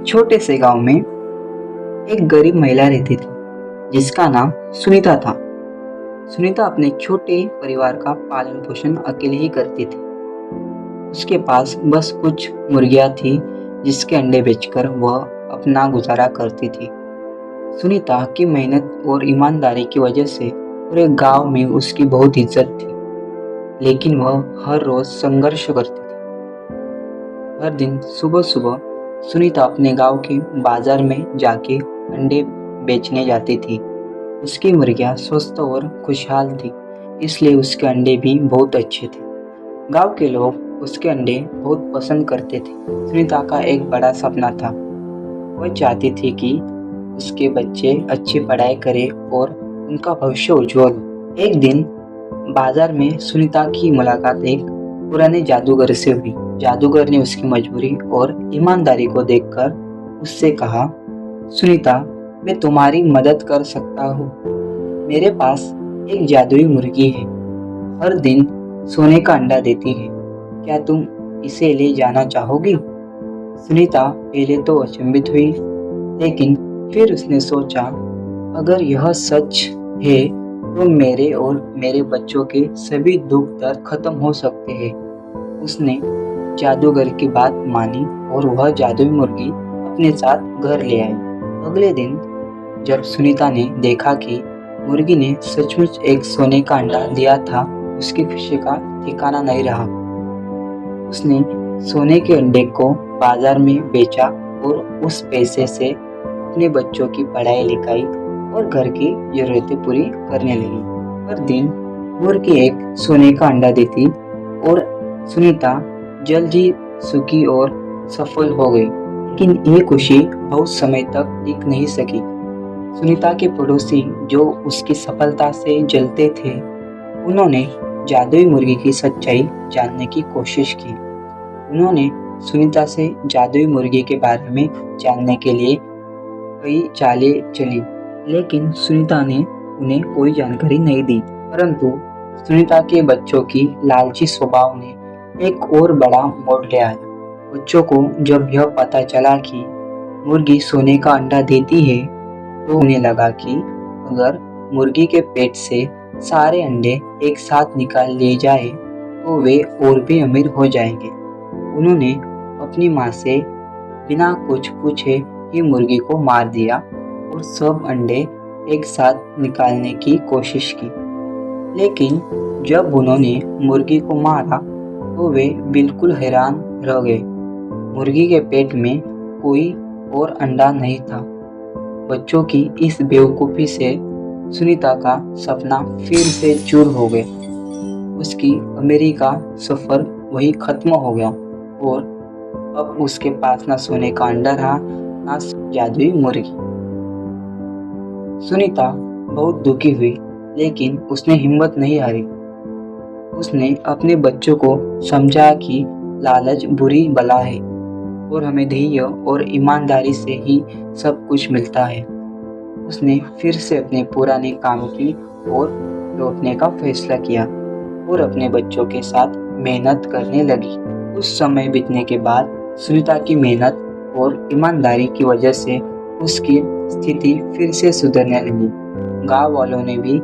एक छोटे से गांव में एक गरीब महिला रहती थी जिसका नाम सुनीता था। सुनीता अपने छोटे परिवार का पालन पोषण अकेले ही करती थी। उसके पास बस कुछ मुर्गियां थी जिसके अंडे बेचकर वह अपना गुजारा करती थी। सुनीता की मेहनत और ईमानदारी की वजह से पूरे गांव में उसकी बहुत इज्जत थी, लेकिन वह हर रोज संघर्ष करती थी। हर दिन सुबह सुबह सुनीता अपने गांव के बाजार में जाके अंडे बेचने जाती थी। उसकी मुर्गियां स्वस्थ और खुशहाल थी, इसलिए उसके अंडे भी बहुत अच्छे थे। गांव के लोग उसके अंडे बहुत पसंद करते थे। सुनीता का एक बड़ा सपना था। वह चाहती थी कि उसके बच्चे अच्छी पढ़ाई करें और उनका भविष्य उज्जवल हो। एक दिन बाजार में सुनीता की मुलाकात एक पुराने जादूगर से हुई। जादूगर ने उसकी मजबूरी और ईमानदारी को देखकर उससे कहा, सुनीता, मैं तुम्हारी मदद कर सकता हूँ। मेरे पास एक जादुई मुर्गी है, हर दिन सोने का अंडा देती है। क्या तुम इसे ले जाना चाहोगी? सुनीता पहले तो अचंभित हुई, लेकिन फिर उसने सोचा, अगर यह सच है तो मेरे और मेरे बच्चों के सभी दुख दर्द खत्म हो सकते हैं। उसने जादूगर की बात मानी और वह जादुई मुर्गी अपने साथ घर ले आई। अगले दिन जब सुनीता ने देखा कि मुर्गी ने सचमुच एक सोने का अंडा दिया था, उसकी खुशी का ठिकाना नहीं रहा। उसने सोने के अंडे को बाजार में बेचा और उस पैसे से अपने बच्चों की पढ़ाई लिखाई और घर की जरूरतें पूरी करने लगी। हर दिन मुर्गी एक सोने का अंडा देती और सुनीता जल्द ही सुखी और सफल हो गई। लेकिन ये खुशी बहुत समय तक टिक नहीं सकी। सुनीता के पड़ोसी जो उसकी सफलता से जलते थे, उन्होंने जादुई मुर्गी की सच्चाई जानने की कोशिश की। उन्होंने सुनीता से जादुई मुर्गी के बारे में जानने के लिए कई चालें चली, लेकिन सुनीता ने उन्हें कोई जानकारी नहीं दी। परंतु सुनीता के बच्चों की लालची स्वभाव ने एक और बड़ा मोड़ ले आया। बच्चों को जब यह पता चला कि मुर्गी सोने का अंडा देती है, तो उन्हें लगा कि अगर मुर्गी के पेट से सारे अंडे एक साथ निकाल लिए जाए तो वे और भी अमीर हो जाएंगे। उन्होंने अपनी माँ से बिना कुछ पूछे ही मुर्गी को मार दिया और सब अंडे एक साथ निकालने की कोशिश की। लेकिन जब उन्होंने मुर्गी को मारा तो वे बिल्कुल हैरान रह गए। मुर्गी के पेट में कोई और अंडा नहीं था। बच्चों की इस बेवकूफ़ी से सुनीता का सपना फिर से चूर हो गया। उसकी अमेरिका सफ़र वही खत्म हो गया और अब उसके पास ना सोने का अंडा रहा, ना जादुई मुर्गी। सुनीता बहुत दुखी हुई, लेकिन उसने हिम्मत नहीं हारी। उसने अपने बच्चों को समझा कि लालच बुरी बला है और हमें धैर्य और ईमानदारी से ही सब कुछ मिलता है। उसने फिर से अपने पुराने काम की ओर लौटने का फैसला किया और अपने बच्चों के साथ मेहनत करने लगी। कुछ समय बीतने के बाद सुनीता की मेहनत और ईमानदारी की वजह से उसकी स्थिति फिर से सुधरने लगी। गांव वालों ने भी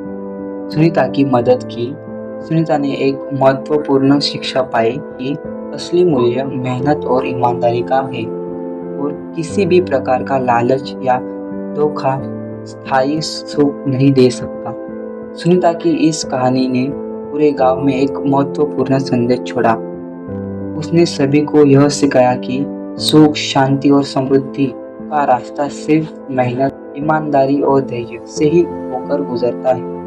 सुनीता की मदद की। सुनीता ने एक महत्वपूर्ण शिक्षा पाई कि असली मूल्य मेहनत और ईमानदारी का है और किसी भी प्रकार का लालच या धोखा स्थायी सुख नहीं दे सकता। सुनीता की इस कहानी ने पूरे गांव में एक महत्वपूर्ण संदेश छोड़ा। उसने सभी को यह सिखाया कि सुख, शांति और समृद्धि का रास्ता सिर्फ मेहनत, ईमानदारी और धैर्य से ही होकर गुजरता है।